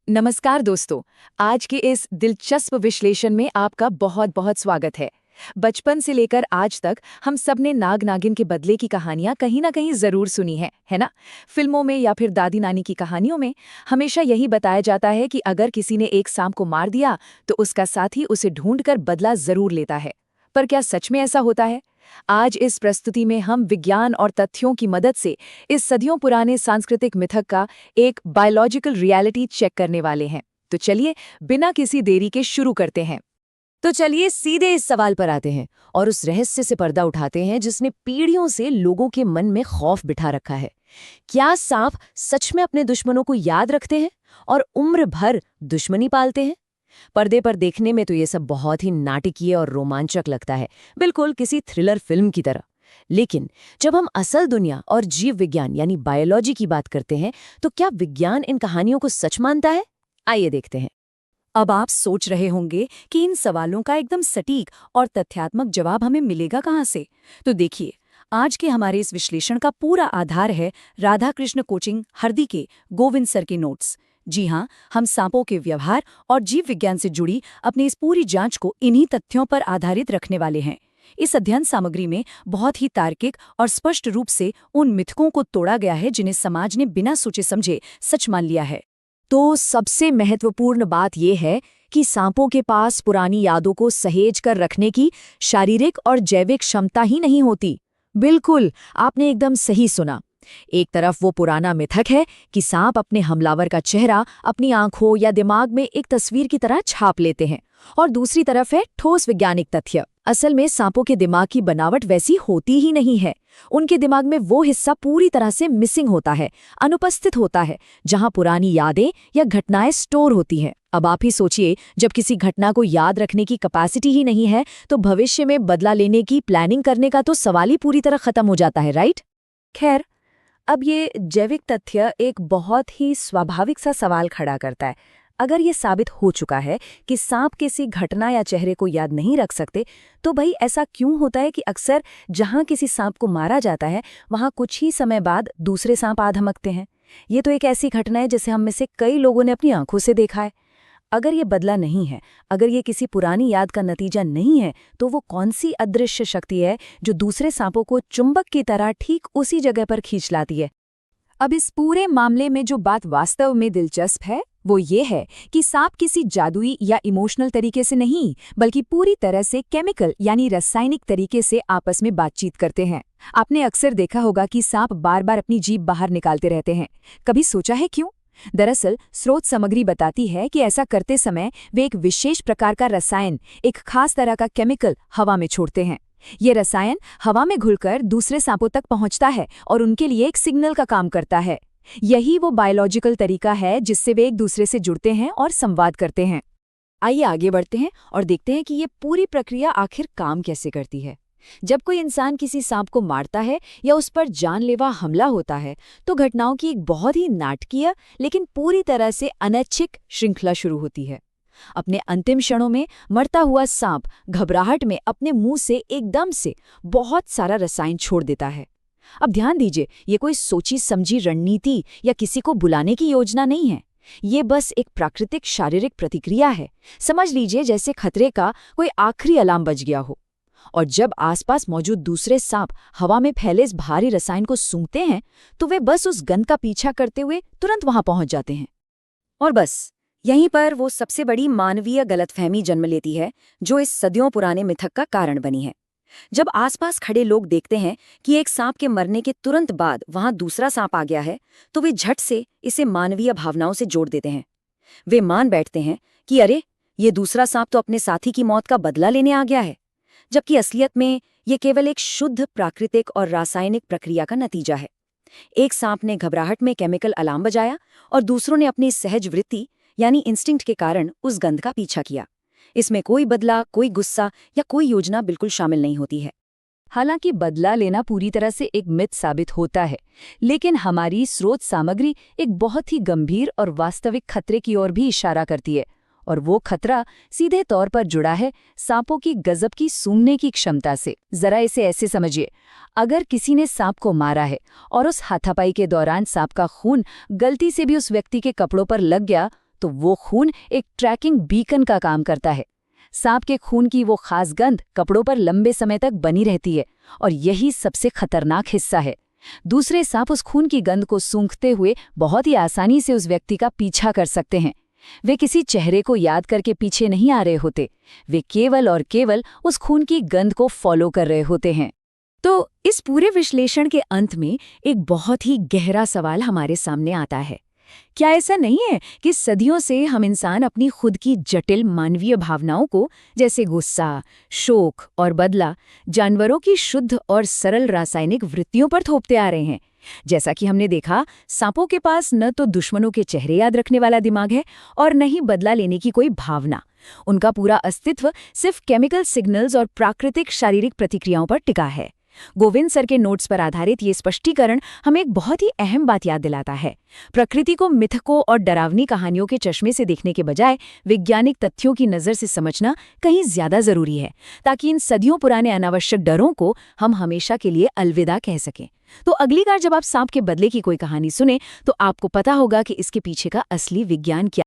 नमस्कार दोस्तों। आज के इस दिलचस्प विश्लेषण में आपका बहुत बहुत स्वागत है। बचपन से लेकर आज तक हम सब ने नाग नागिन के बदले की कहानियां कहीं ना कहीं जरूर सुनी है ना? फिल्मों में या फिर दादी नानी की कहानियों में हमेशा यही बताया जाता है कि अगर किसी ने एक सांप को मार दिया तो उसका साथी उसे ढूंढकर बदला जरूर लेता है। पर क्या सच में ऐसा होता है? आज इस प्रस्तुति में हम विज्ञान और तथ्यों की मदद से इस सदियों पुराने सांस्कृतिक मिथक का एक बायोलॉजिकल रियलिटी चेक करने वाले हैं। तो चलिए बिना किसी देरी के शुरू करते हैं। तो चलिए सीधे इस सवाल पर आते हैं और उस रहस्य से पर्दा उठाते हैं जिसने पीढ़ियों से लोगों के मन में खौफ बिठा रखा है। क्या सांप सच में अपने दुश्मनों को याद रखते हैं और उम्र भर दुश्मनी पालते हैं? पर्दे पर देखने में तो ये सब बहुत ही नाटकीय और रोमांचक लगता है, बिल्कुल किसी थ्रिलर फिल्म की तरह। लेकिन जब हम असल दुनिया और जीव विज्ञान यानी बायोलॉजी की बात करते हैं, तो क्या विज्ञान इन कहानियों को सच मानता है? आइए देखते हैं। अब आप सोच रहे होंगे कि इन सवालों का एकदम सटीक और तथ्यात्मक जवाब हमें मिलेगा कहाँ से? तो देखिए, आज के हमारे इस विश्लेषण का पूरा आधार है राधा कृष्ण कोचिंग हरदी के गोविंद सर के नोट्स। जी हाँ, हम सांपों के व्यवहार और जीव विज्ञान से जुड़ी अपनी इस पूरी जांच को इन्हीं तथ्यों पर आधारित रखने वाले हैं। इस अध्ययन सामग्री में बहुत ही तार्किक और स्पष्ट रूप से उन मिथकों को तोड़ा गया है जिन्हें समाज ने बिना सोचे समझे सच मान लिया है। तो सबसे महत्वपूर्ण बात यह है कि सांपों के पास पुरानी यादों को सहेज कर रखने की शारीरिक और जैविक क्षमता ही नहीं होती। बिल्कुल, आपने एकदम सही सुना। एक तरफ वो पुराना मिथक है कि सांप अपने हमलावर का चेहरा अपनी आंखों या दिमाग में एक तस्वीर की तरह छाप लेते हैं, और दूसरी तरफ है ठोस वैज्ञानिक तथ्य। असल में सांपों के दिमाग की बनावट वैसी होती ही नहीं है। उनके दिमाग में वो हिस्सा पूरी तरह से मिसिंग होता है, अनुपस्थित होता है, जहां पुरानी यादें या घटनाएं स्टोर होती हैं। अब आप ही सोचिए, जब किसी घटना को याद रखने की कैपेसिटी ही नहीं है, तो भविष्य में बदला लेने की प्लानिंग करने का तो सवाल ही पूरी तरह खत्म हो जाता है, राइट? खैर, अब ये जैविक तथ्य एक बहुत ही स्वाभाविक सा सवाल खड़ा करता है। अगर ये साबित हो चुका है कि सांप किसी घटना या चेहरे को याद नहीं रख सकते, तो भाई ऐसा क्यों होता है कि अक्सर जहां किसी सांप को मारा जाता है, वहां कुछ ही समय बाद दूसरे सांप आ धमकते हैं? ये तो एक ऐसी घटना है जिसे हम में से कई लोगों ने अपनी आंखों से देखा है। अगर ये बदला नहीं है, अगर ये किसी पुरानी याद का नतीजा नहीं है, तो वो कौन सी अदृश्य शक्ति है जो दूसरे सांपों को चुंबक की तरह ठीक उसी जगह पर खींच लाती है? अब इस पूरे मामले में जो बात वास्तव में दिलचस्प है वो ये है कि सांप किसी जादुई या इमोशनल तरीके से नहीं, बल्कि पूरी तरह से केमिकल यानी रासायनिक तरीके से आपस में बातचीत करते हैं। आपने अक्सर देखा होगा कि सांप बार बार अपनी जीभ बाहर निकालते रहते हैं। कभी सोचा है क्यों? दरअसल स्रोत सामग्री बताती है कि ऐसा करते समय वे एक विशेष प्रकार का रसायन, एक खास तरह का केमिकल हवा में छोड़ते हैं। ये रसायन हवा में घुलकर दूसरे सांपों तक पहुंचता है और उनके लिए एक सिग्नल का काम करता है। यही वो बायोलॉजिकल तरीका है जिससे वे एक दूसरे से जुड़ते हैं और संवाद करते हैं। आइए आगे बढ़ते हैं और देखते हैं कि ये पूरी प्रक्रिया आखिर काम कैसे करती है। जब कोई इंसान किसी सांप को मारता है या उस पर जानलेवा हमला होता है, तो घटनाओं की एक बहुत ही नाटकीय लेकिन पूरी तरह से अनैच्छिक श्रृंखला शुरू होती है। अपने अंतिम क्षणों में मरता हुआ सांप घबराहट में अपने मुंह से एकदम से बहुत सारा रसायन छोड़ देता है। अब ध्यान दीजिए, ये कोई सोची समझी रणनीति या किसी को बुलाने की योजना नहीं है। ये बस एक प्राकृतिक शारीरिक प्रतिक्रिया है। समझ लीजिए जैसे खतरे का कोई आखिरी अलार्म बज गया हो। और जब आसपास मौजूद दूसरे सांप हवा में फैले इस भारी रसायन को सूंघते हैं, तो वे बस उस गंध का पीछा करते हुए तुरंत वहां पहुंच जाते हैं। और बस यहीं पर वो सबसे बड़ी मानवीय गलतफहमी जन्म लेती है जो इस सदियों पुराने मिथक का कारण बनी है। जब आसपास खड़े लोग देखते हैं कि एक सांप के मरने के तुरंत बाद वहां दूसरा सांप आ गया है, तो वे झट से इसे मानवीय भावनाओं से जोड़ देते हैं। वे मान बैठते हैं कि अरे, ये दूसरा सांप तो अपने साथी की मौत का बदला लेने आ गया है, जबकि असलियत में ये केवल एक शुद्ध प्राकृतिक और रासायनिक प्रक्रिया का नतीजा है। एक सांप ने घबराहट में केमिकल अलार्म बजाया और दूसरों ने अपनी सहज वृत्ति यानी इंस्टिंक्ट के कारण उस गंध का पीछा किया। इसमें कोई बदला, कोई गुस्सा या कोई योजना बिल्कुल शामिल नहीं होती है। हालांकि बदला लेना पूरी तरह से एक मिथ साबित होता है, लेकिन हमारी स्रोत सामग्री एक बहुत ही गंभीर और वास्तविक खतरे की ओर भी इशारा करती है। और वो खतरा सीधे तौर पर जुड़ा है सांपों की गजब की सूंघने की क्षमता से। जरा इसे ऐसे समझिए, अगर किसी ने सांप को मारा है और उस हाथापाई के दौरान सांप का खून गलती से भी उस व्यक्ति के कपड़ों पर लग गया, तो वो खून एक ट्रैकिंग बीकन का काम करता है। सांप के खून की वो खास गंध कपड़ों पर लंबे समय तक बनी रहती है और यही सबसे खतरनाक हिस्सा है। दूसरे सांप उस खून की गंध को सूंघते हुए बहुत ही आसानी से उस व्यक्ति का पीछा कर सकते हैं। वे किसी चेहरे को याद करके पीछे नहीं आ रहे होते, वे केवल और केवल उस खून की गंध को फॉलो कर रहे होते हैं। तो इस पूरे विश्लेषण के अंत में एक बहुत ही गहरा सवाल हमारे सामने आता है। क्या ऐसा नहीं है कि सदियों से हम इंसान अपनी खुद की जटिल मानवीय भावनाओं को, जैसे गुस्सा, शोक और बदला, जानवरों की शुद्ध और सरल रासायनिक वृत्तियों पर थोपते आ रहे हैं? जैसा कि हमने देखा, सांपों के पास न तो दुश्मनों के चेहरे याद रखने वाला दिमाग है और न ही बदला लेने की कोई भावना। उनका पूरा अस्तित्व सिर्फ केमिकल सिग्नल्स और प्राकृतिक शारीरिक प्रतिक्रियाओं पर टिका है। गोविंद सर के नोट्स पर आधारित ये स्पष्टीकरण हमें एक बहुत ही अहम बात याद दिलाता है। प्रकृति को मिथकों और डरावनी कहानियों के चश्मे से देखने के बजाय वैज्ञानिक तथ्यों की नज़र से समझना कहीं ज्यादा जरूरी है, ताकि इन सदियों पुराने अनावश्यक डरों को हम हमेशा के लिए अलविदा कह सकें। तो अगली बार जब आप सांप के बदले की कोई कहानी सुने, तो आपको पता होगा कि इसके पीछे का असली विज्ञान क्या